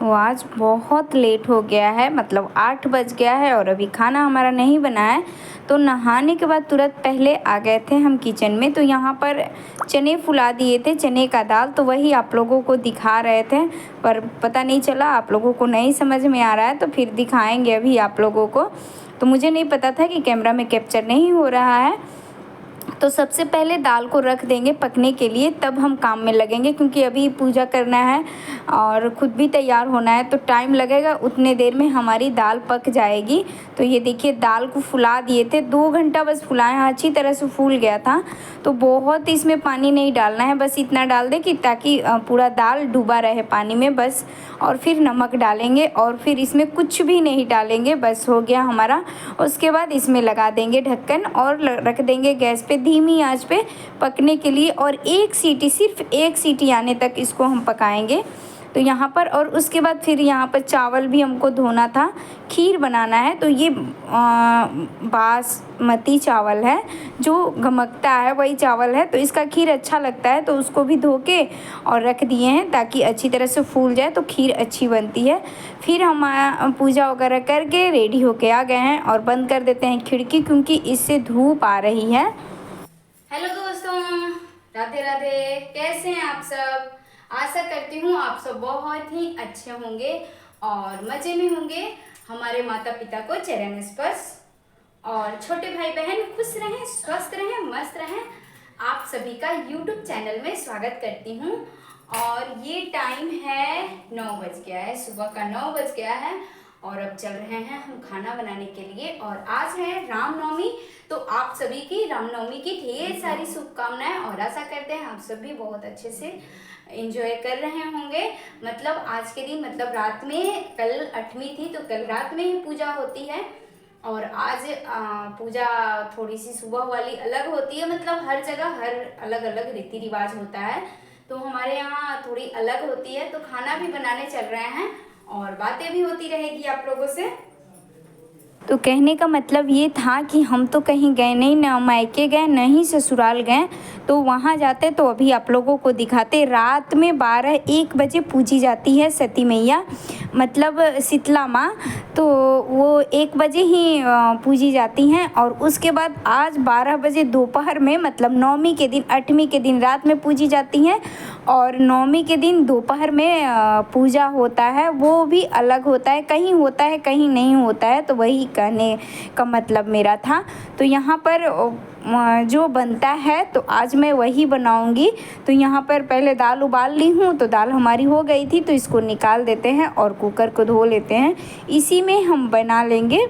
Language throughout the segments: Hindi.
तो आज बहुत लेट हो गया है, मतलब 8 बज गया है और अभी खाना हमारा नहीं बना है। तो नहाने के बाद तुरंत पहले आ गए थे हम किचन में। तो यहाँ पर चने फुला दिए थे, चने का दाल, तो वही आप लोगों को दिखा रहे थे। पर पता नहीं चला, आप लोगों को नहीं समझ में आ रहा है तो फिर दिखाएंगे अभी आप लोगों को। तो मुझे नहीं पता था कि कैमरा में कैप्चर नहीं हो रहा है। तो सबसे पहले दाल को रख देंगे पकने के लिए, तब हम काम में लगेंगे, क्योंकि अभी पूजा करना है और ख़ुद भी तैयार होना है तो टाइम लगेगा। उतने देर में हमारी दाल पक जाएगी। तो ये देखिए, दाल को फुला दिए थे, 2 घंटा बस फुलाए हैं, अच्छी तरह से फूल गया था। तो बहुत इसमें पानी नहीं डालना है, बस इतना डाल दें कि ताकि पूरा दाल डूबा रहे पानी में बस। और फिर नमक डालेंगे और फिर इसमें कुछ भी नहीं डालेंगे, बस हो गया हमारा। उसके बाद इसमें लगा देंगे ढक्कन और रख देंगे गैस पे धीमी आंच पे पकने के लिए। और एक सीटी, सिर्फ एक सीटी आने तक इसको हम पकाएंगे। तो यहाँ पर, और उसके बाद फिर यहाँ पर चावल भी हमको धोना था, खीर बनाना है। तो ये बासमती चावल है, जो गमकता है वही चावल है, तो इसका खीर अच्छा लगता है। तो उसको भी धो के और रख दिए हैं ताकि अच्छी तरह से फूल जाए तो खीर अच्छी बनती है। फिर हम पूजा वगैरह करके रेडी होके आ गए हैं और बंद कर देते हैं खिड़की, क्योंकि इससे धूप आ रही है। हेलो दोस्तों, राधे राधे। कैसे हैं आप सब? आशा करती हूँ आप सब बहुत ही अच्छे होंगे और मज़े में होंगे। हमारे माता पिता को चरण स्पर्श और छोटे भाई बहन खुश रहें, स्वस्थ रहें, मस्त रहें। आप सभी का YouTube चैनल में स्वागत करती हूँ। और ये टाइम है 9 बज गया है, सुबह का 9 बज गया है और अब चल रहे हैं हम खाना बनाने के लिए। और आज है रामनवमी, तो आप सभी की रामनवमी की ढेर सारी शुभकामनाएं और आशा करते हैं आप सभी बहुत अच्छे से एंजॉय कर रहे होंगे। मतलब आज के दिन, मतलब रात में, कल 8वीं थी तो कल रात में ही पूजा होती है और आज पूजा थोड़ी सी सुबह वाली अलग होती है। मतलब हर जगह हर अलग अलग रीति रिवाज होता है, तो हमारे यहाँ थोड़ी अलग होती है। तो खाना भी बनाने चल रहे हैं और बातें भी होती रहेगी आप लोगों से। तो कहने का मतलब ये था कि हम तो कहीं गए नहीं, ना मायके गए, ना ही ससुराल गए। तो वहाँ जाते तो अभी आप लोगों को दिखाते। रात में 12-1 बजे पूजी जाती है सती मैया, मतलब शीतला माँ। तो वो 1 बजे ही पूजी जाती हैं और उसके बाद आज 12 बजे दोपहर में, मतलब नवमी के दिन, 8वीं के दिन रात में पूजी जाती हैं और नवमी के दिन दोपहर में पूजा होता है। वो भी अलग होता है, कहीं होता है कहीं नहीं होता है। तो वही कहने का मतलब मेरा था। तो यहाँ पर जो बनता है तो आज मैं वही बनाऊंगी। तो यहाँ पर पहले दाल उबाल ली हूँ, तो दाल हमारी हो गई थी, तो इसको निकाल देते हैं और कुकर को धो लेते हैं। इसी में हम बना लेंगे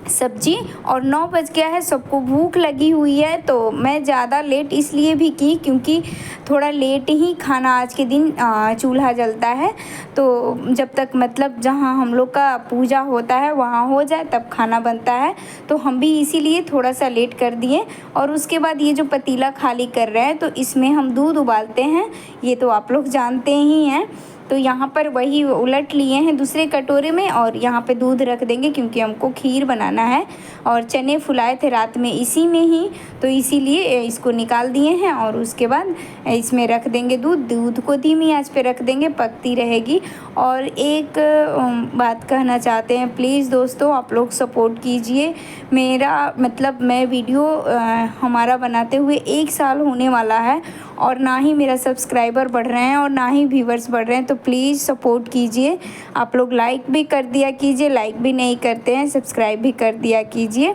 सब्जी। और 9 बज गया है, सबको भूख लगी हुई है। तो मैं ज़्यादा लेट इसलिए भी की क्योंकि थोड़ा लेट ही खाना आज के दिन चूल्हा जलता है। तो जब तक, मतलब जहाँ हम लोग का पूजा होता है वहाँ हो जाए तब खाना बनता है। तो हम भी इसीलिए थोड़ा सा लेट कर दिए। और उसके बाद ये जो पतीला खाली कर रहे हैं तो इसमें हम दूध उबालते हैं, ये तो आप लोग जानते ही हैं। तो यहाँ पर वही उलट लिए हैं दूसरे कटोरे में और यहाँ पे दूध रख देंगे क्योंकि हमको खीर बनाना है। और चने फुलाए थे रात में इसी में ही, तो इसीलिए इसको निकाल दिए हैं। और उसके बाद इसमें रख देंगे दूध। दूध को धीमी आंच पे रख देंगे, पकती रहेगी। और एक बात कहना चाहते हैं, प्लीज़ दोस्तों आप लोग सपोर्ट कीजिए मेरा। मतलब मैं वीडियो हमारा बनाते हुए 1 साल होने वाला है और ना ही मेरा सब्सक्राइबर बढ़ रहे हैं और ना ही व्यूवर्स बढ़ रहे हैं। तो प्लीज़ सपोर्ट कीजिए। आप लोग लाइक भी कर दिया कीजिए, लाइक भी नहीं करते हैं, सब्सक्राइब भी कर दिया कीजिए।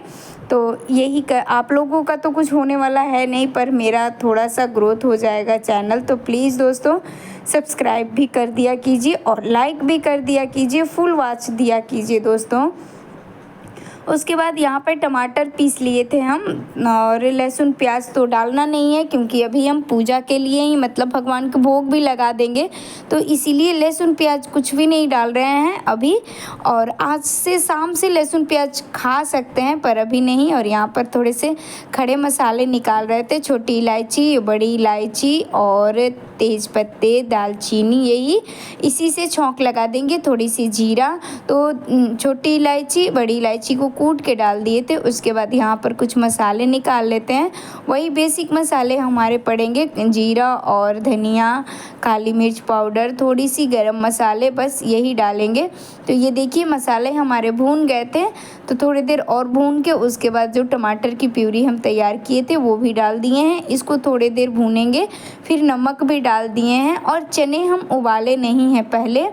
तो यही आप लोगों का तो कुछ होने वाला है नहीं, पर मेरा थोड़ा सा ग्रोथ हो जाएगा चैनल। तो प्लीज़ दोस्तों सब्सक्राइब भी कर दिया कीजिए और लाइक भी कर दिया कीजिए, फुल वॉच दिया कीजिए दोस्तों। उसके बाद यहाँ पर टमाटर पीस लिए थे हम, और लहसुन प्याज तो डालना नहीं है क्योंकि अभी हम पूजा के लिए ही, मतलब भगवान के भोग भी लगा देंगे, तो इसीलिए लहसुन प्याज कुछ भी नहीं डाल रहे हैं अभी। और आज से शाम से लहसुन प्याज खा सकते हैं पर अभी नहीं। और यहाँ पर थोड़े से खड़े मसाले निकाल रहे थे, छोटी इलायची, बड़ी इलायची और तेज पत्ते, दालचीनी, यही इसी से छौंक लगा देंगे, थोड़ी सी जीरा। तो छोटी इलायची, बड़ी इलायची को कूट के डाल दिए थे। उसके बाद यहाँ पर कुछ मसाले निकाल लेते हैं। वही बेसिक मसाले हमारे पड़ेंगे, जीरा और धनिया, काली मिर्च पाउडर, थोड़ी सी गरम मसाले, बस यही डालेंगे। तो ये देखिए मसाले हमारे भून गए थे, तो थोड़ी देर और भून के उसके बाद जो टमाटर की प्यूरी हम तैयार किए थे वो भी डाल दिए हैं। इसको थोड़ी देर भूनेंगे, फिर नमक भी डाल दिए हैं। और चने हम उबाले नहीं हैं पहले,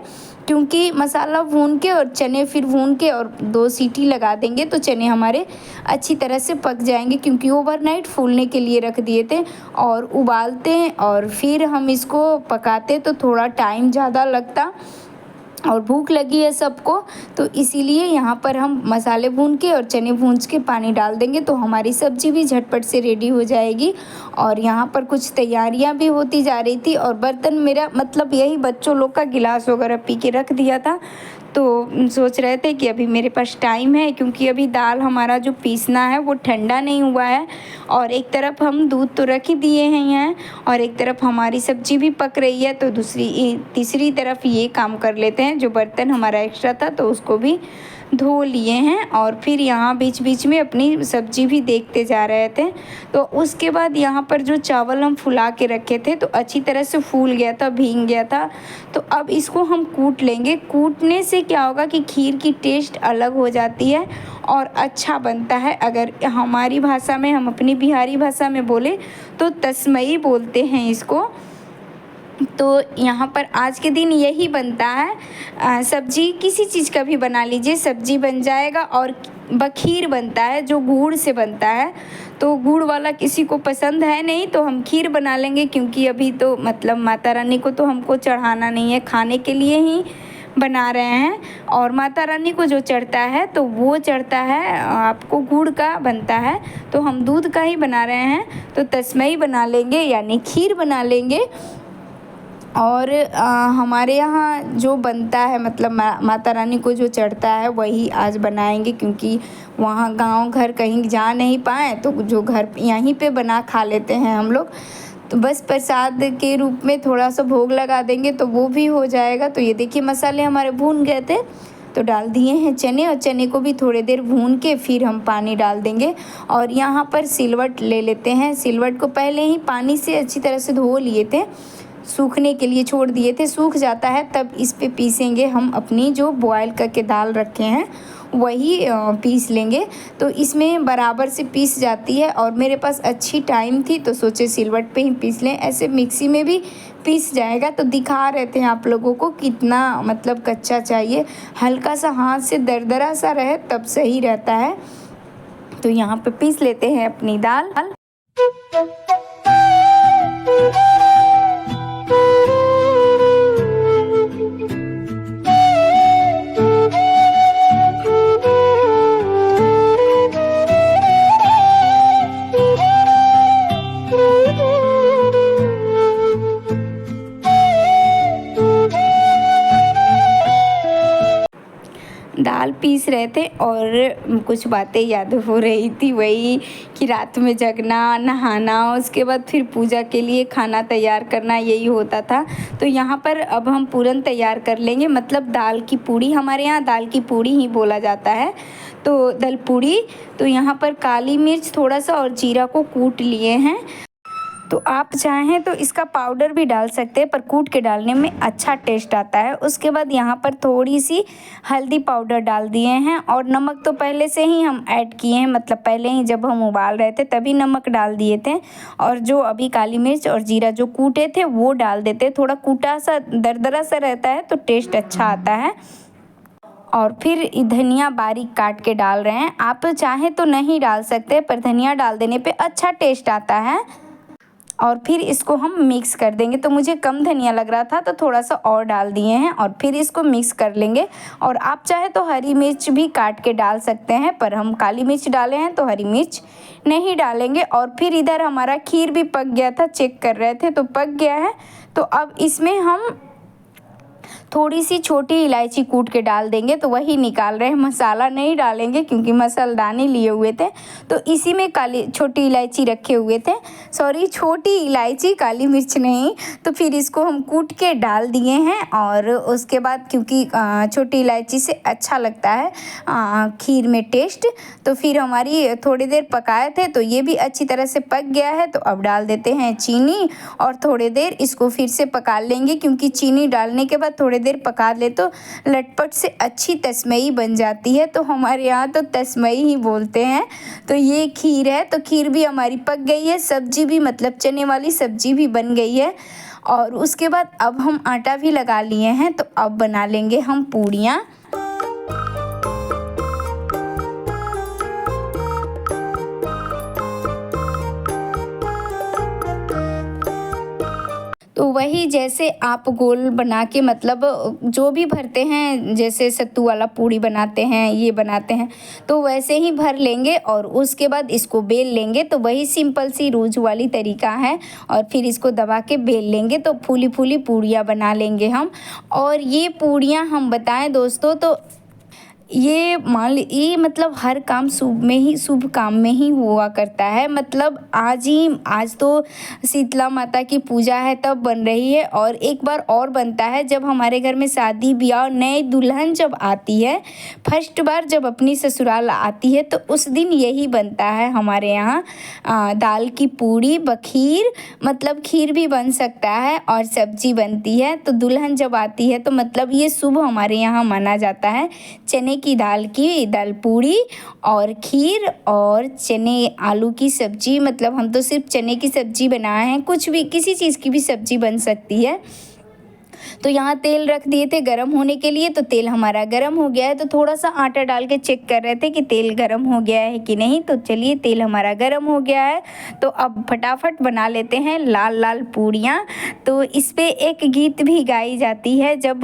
क्योंकि मसाला भून के और चने फिर भून के और 2 सीटी लगा देंगे तो चने हमारे अच्छी तरह से पक जाएंगे, क्योंकि ओवरनाइट फूलने के लिए रख दिए थे। और उबालते हैं और फिर हम इसको पकाते तो थोड़ा टाइम ज़्यादा लगता, और भूख लगी है सबको, तो इसीलिए यहाँ पर हम मसाले भून के और चने भून के पानी डाल देंगे तो हमारी सब्ज़ी भी झटपट से रेडी हो जाएगी। और यहाँ पर कुछ तैयारियाँ भी होती जा रही थी, और बर्तन मेरा मतलब यही बच्चों लोग का गिलास वगैरह पी के रख दिया था। तो सोच रहे थे कि अभी मेरे पास टाइम है, क्योंकि अभी दाल हमारा जो पीसना है वो ठंडा नहीं हुआ है, और एक तरफ हम दूध तो रख ही दिए हैं यहाँ, और एक तरफ हमारी सब्ज़ी भी पक रही है, तो तीसरी तरफ ये काम कर लेते हैं। जो बर्तन हमारा एक्स्ट्रा था तो उसको भी धो लिए हैं, और फिर यहाँ बीच बीच में अपनी सब्ज़ी भी देखते जा रहे थे। तो उसके बाद यहाँ पर जो चावल हम फुला के रखे थे तो अच्छी तरह से फूल गया था, भीग गया था। तो अब इसको हम कूट लेंगे। कूटने से क्या होगा कि खीर की टेस्ट अलग हो जाती है और अच्छा बनता है। अगर हमारी भाषा में, हम अपनी बिहारी भाषा में बोले तो तस्मई बोलते हैं इसको। तो यहाँ पर आज के दिन यही बनता है। सब्जी किसी चीज़ का भी बना लीजिए, सब्जी बन जाएगा। और खीर बनता है जो गुड़ से बनता है, तो गुड़ वाला किसी को पसंद है नहीं, तो हम खीर बना लेंगे, क्योंकि अभी तो मतलब माता रानी को तो हमको चढ़ाना नहीं है, खाने के लिए ही बना रहे हैं। और माता रानी को जो चढ़ता है तो वो चढ़ता है, आपको गुड़ का बनता है, तो हम दूध का ही बना रहे हैं। तो तस्मई बना लेंगे यानी खीर बना लेंगे। और हमारे यहाँ जो बनता है मतलब माता रानी को जो चढ़ता है वही आज बनाएंगे, क्योंकि वहाँ गांव घर कहीं जा नहीं पाए, तो जो घर यहीं पे बना खा लेते हैं हम लोग। तो बस प्रसाद के रूप में थोड़ा सा भोग लगा देंगे तो वो भी हो जाएगा। तो ये देखिए मसाले हमारे भून गए थे, तो डाल दिए हैं चने, और चने को भी थोड़ी देर भून के फिर हम पानी डाल देंगे। और यहाँ पर सिलवट ले लेते हैं। सिलवट को पहले ही पानी से अच्छी तरह से धो लिए थे, सूखने के लिए छोड़ दिए थे, सूख जाता है तब इस पे पीसेंगे हम अपनी जो बॉयल करके दाल रखे हैं वही पीस लेंगे। तो इसमें बराबर से पीस जाती है, और मेरे पास अच्छी टाइम थी तो सोचे सिलवट पे ही पीस लें। ऐसे मिक्सी में भी पीस जाएगा। तो दिखा रहे थे आप लोगों को कितना मतलब कच्चा चाहिए, हल्का सा हाथ से दरदरा सा रहे तब सही रहता है। तो यहाँ पे पीस लेते हैं अपनी दाल। दाल पीस रहे थे और कुछ बातें याद हो रही थी, वही कि रात में जगना, नहाना, उसके बाद फिर पूजा के लिए खाना तैयार करना, यही होता था। तो यहाँ पर अब हम पूरन तैयार कर लेंगे, मतलब दाल की पूड़ी, हमारे यहाँ दाल की पूड़ी ही बोला जाता है, तो दल पूड़ी। तो यहाँ पर काली मिर्च थोड़ा सा और जीरा को कूट लिए हैं। तो आप चाहें तो इसका पाउडर भी डाल सकते हैं, पर कूट के डालने में अच्छा टेस्ट आता है। उसके बाद यहाँ पर थोड़ी सी हल्दी पाउडर डाल दिए हैं, और नमक तो पहले से ही हम ऐड किए हैं, मतलब पहले ही जब हम उबाल रहे थे तभी नमक डाल दिए थे। और जो अभी काली मिर्च और जीरा जो कूटे थे वो डाल देते, थोड़ा कूटा सा दरदरा सा रहता है तो टेस्ट अच्छा आता है। और फिर धनिया बारीक काट के डाल रहे हैं, आप चाहें तो नहीं डाल सकते, पर धनिया डाल देने पे अच्छा टेस्ट आता है। और फिर इसको हम मिक्स कर देंगे। तो मुझे कम धनिया लग रहा था तो थोड़ा सा और डाल दिए हैं, और फिर इसको मिक्स कर लेंगे। और आप चाहे तो हरी मिर्च भी काट के डाल सकते हैं, पर हम काली मिर्च डाले हैं तो हरी मिर्च नहीं डालेंगे। और फिर इधर हमारा खीर भी पक गया था, चेक कर रहे थे तो पक गया है। तो अब इसमें हम थोड़ी सी छोटी इलायची कूट के डाल देंगे। तो वही निकाल रहे हैं, मसाला नहीं डालेंगे क्योंकि मसालदानी लिए हुए थे। तो इसी में काली छोटी इलायची रखे हुए थे, सॉरी छोटी इलायची, काली मिर्च नहीं। तो फिर इसको हम कूट के डाल दिए हैं। और उसके बाद क्योंकि छोटी इलायची से अच्छा लगता है खीर में टेस्ट, तो फिर हमारी थोड़ी देर पकाए थे तो ये भी अच्छी तरह से पक गया है। तो अब डाल देते हैं चीनी और थोड़ी देर इसको फिर से पका लेंगे, क्योंकि चीनी डालने के बाद थोड़ी देर पका ले तो लटपट से अच्छी तस्मई बन जाती है। तो हमारे यहाँ तो तस्मई ही बोलते हैं। तो ये खीर है, तो खीर भी हमारी पक गई है, सब्जी भी मतलब चने वाली सब्जी भी बन गई है। और उसके बाद अब हम आटा भी लगा लिए हैं। तो अब बना लेंगे हम पूड़ियाँ। तो वही जैसे आप गोल बना के मतलब जो भी भरते हैं, जैसे सत्तू वाला पूड़ी बनाते हैं, ये बनाते हैं, तो वैसे ही भर लेंगे और उसके बाद इसको बेल लेंगे। तो वही सिंपल सी रोज वाली तरीका है। और फिर इसको दबा के बेल लेंगे तो फूली फूली पूड़ियाँ बना लेंगे हम। और ये पूड़ियाँ हम बताएं दोस्तों, तो ये मान ली ये मतलब हर काम शुभ काम में ही हुआ करता है। मतलब आज तो शीतला माता की पूजा है तब बन रही है। और एक बार और बनता है जब हमारे घर में शादी ब्याह, नए दुल्हन जब आती है, फर्स्ट बार जब अपनी ससुराल आती है, तो उस दिन यही बनता है हमारे यहाँ, दाल की पूड़ी बखीर, मतलब खीर भी बन सकता है और सब्जी बनती है। तो दुल्हन जब आती है तो मतलब ये शुभ हमारे यहाँ माना जाता है। चने की दाल पूड़ी और खीर और चने आलू की सब्जी, मतलब हम तो सिर्फ चने की सब्जी बनाए हैं, कुछ भी किसी चीज़ की भी सब्जी बन सकती है। तो यहाँ तेल रख दिए थे गरम होने के लिए। तो तेल हमारा गरम हो गया है। तो थोड़ा सा आटा डाल के चेक कर रहे थे कि तेल गरम हो गया है कि नहीं। तो चलिए तेल हमारा गरम हो गया है। तो अब फटाफट बना लेते हैं लाल लाल पूड़ियाँ। तो इस पे एक गीत भी गाई जाती है, जब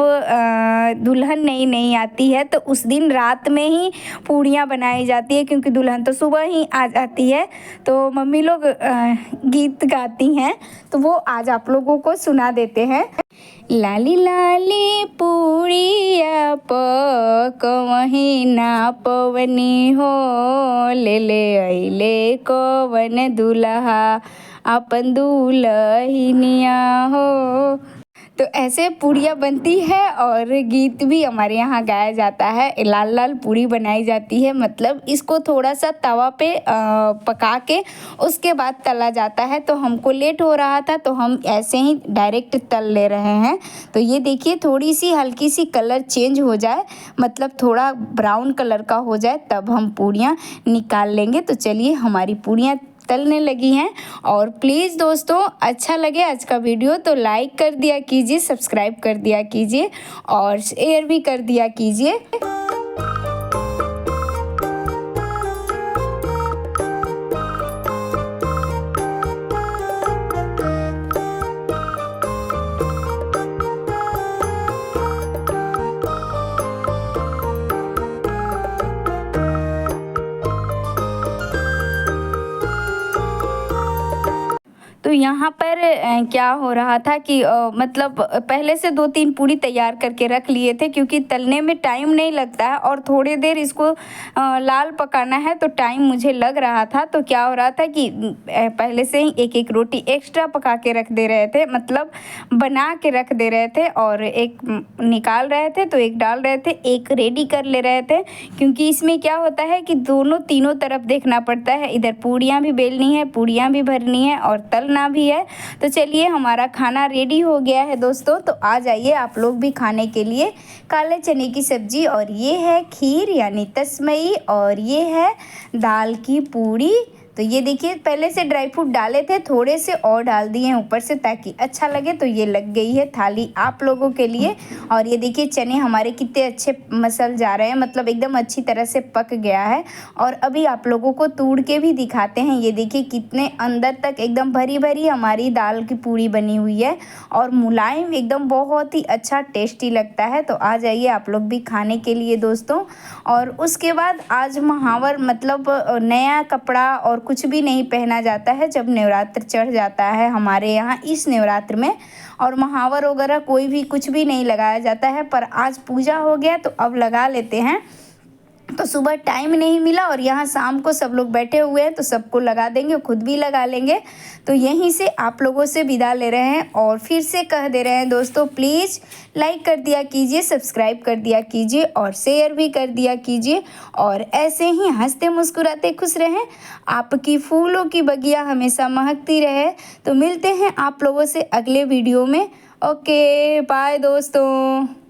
दुल्हन नई नई आती है तो उस दिन रात में ही पूड़ियाँ बनाई जाती है, क्योंकि दुल्हन तो सुबह ही आ जाती है। तो मम्मी लोग गीत गाती हैं, तो वो आज आप लोगों को सुना देते हैं। लाली लाली पूड़िया पकवही ना पवनी हो, ले ले अइले कवन दुल्हा अपन दुल्हनिया हो। तो ऐसे पूड़ियाँ बनती है और गीत भी हमारे यहाँ गाया जाता है। लाल लाल पूड़ी बनाई जाती है, मतलब इसको थोड़ा सा तवा पे पका के उसके बाद तला जाता है। तो हमको लेट हो रहा था तो हम ऐसे ही डायरेक्ट तल ले रहे हैं। तो ये देखिए थोड़ी सी हल्की सी कलर चेंज हो जाए, मतलब थोड़ा ब्राउन कलर का हो जाए, तब हम पूड़ियाँ निकाल लेंगे। तो चलिए हमारी पूड़ियाँ तलने लगी हैं। और प्लीज़ दोस्तों अच्छा लगे आज का वीडियो तो लाइक कर दिया कीजिए, सब्सक्राइब कर दिया कीजिए और शेयर भी कर दिया कीजिए। तो यहाँ पर क्या हो रहा था कि मतलब पहले से 2-3 पूड़ी तैयार करके रख लिए थे, क्योंकि तलने में टाइम नहीं लगता है और थोड़ी देर इसको लाल पकाना है तो टाइम मुझे लग रहा था। तो क्या हो रहा था कि पहले से ही एक एक रोटी एक्स्ट्रा पका के रख दे रहे थे, मतलब बना के रख दे रहे थे, और एक निकाल रहे थे तो एक डाल रहे थे, एक रेडी कर ले रहे थे। क्योंकि इसमें क्या होता है कि तीनों तरफ देखना पड़ता है, इधर पूड़ियाँ भी बेलनी है, पूड़ियाँ भी भरनी है और तलना भी है। तो चलिए हमारा खाना रेडी हो गया है दोस्तों। तो आ जाइए आप लोग भी खाने के लिए। काले चने की सब्जी और ये है खीर यानी तस्मई और ये है दाल की पूड़ी। तो ये देखिए पहले से ड्राई फ्रूट डाले थे, थोड़े से और डाल दिए हैं ऊपर से ताकि अच्छा लगे। तो ये लग गई है थाली आप लोगों के लिए। और ये देखिए चने हमारे कितने अच्छे मसल जा रहे हैं, मतलब एकदम अच्छी तरह से पक गया है। और अभी आप लोगों को तोड़ के भी दिखाते हैं। ये देखिए कितने अंदर तक एकदम भरी भरी हमारी दाल की पूड़ी बनी हुई है और मुलायम एकदम, बहुत ही अच्छा टेस्टी लगता है। तो आ जाइए आप लोग भी खाने के लिए दोस्तों। और उसके बाद आज महावर मतलब नया कपड़ा और कुछ भी नहीं पहना जाता है जब नवरात्र चढ़ जाता है हमारे यहाँ इस नवरात्र में। और महावर वगैरह कोई भी कुछ भी नहीं लगाया जाता है, पर आज पूजा हो गया तो अब लगा लेते हैं। तो सुबह टाइम नहीं मिला और यहाँ शाम को सब लोग बैठे हुए हैं तो सबको लगा देंगे, खुद भी लगा लेंगे। तो यहीं से आप लोगों से विदा ले रहे हैं और फिर से कह दे रहे हैं दोस्तों, प्लीज़ लाइक कर दिया कीजिए, सब्सक्राइब कर दिया कीजिए और शेयर भी कर दिया कीजिए। और ऐसे ही हंसते मुस्कुराते खुश रहें, आपकी फूलों की बगिया हमेशा महकती रहे। तो मिलते हैं आप लोगों से अगले वीडियो में। ओके बाय दोस्तों।